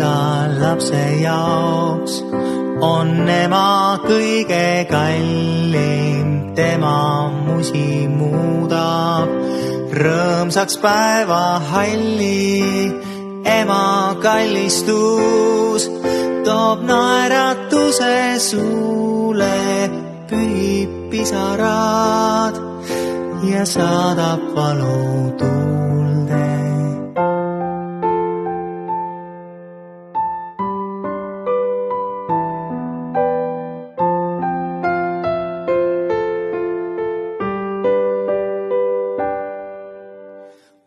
iga lapse jaoks on ema kõige kallim, tema musi muudab rõõmsaks päeva halli. Ema kallistus toob naeratuse suule, pühib pisarad ja saadab valu tuulde.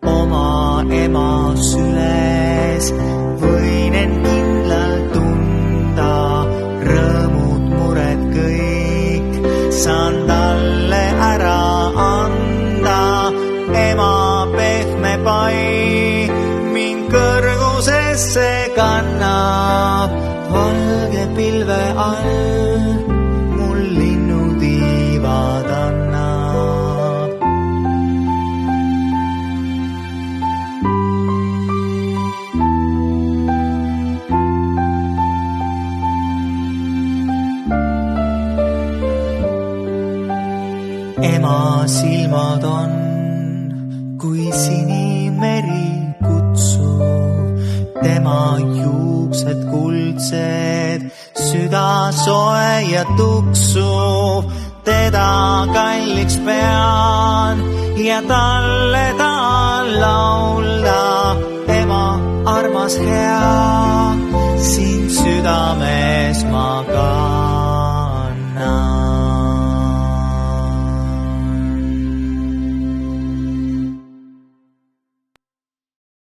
Oma ema süles võin end kindlalt tunda, rõõmud, mured kõik saan talle ära anda. Ema pehme pai mind kõrgusesse kannab, valge pilve all mul linnutiivad annab. Ema silmad on kui sinimeri kutsuv, tema juuksed kuldsed, süda soe ja tuksuv. Teda kalliks pean ja talle tahan laulda. Ema armas hea, sind südames ma ka.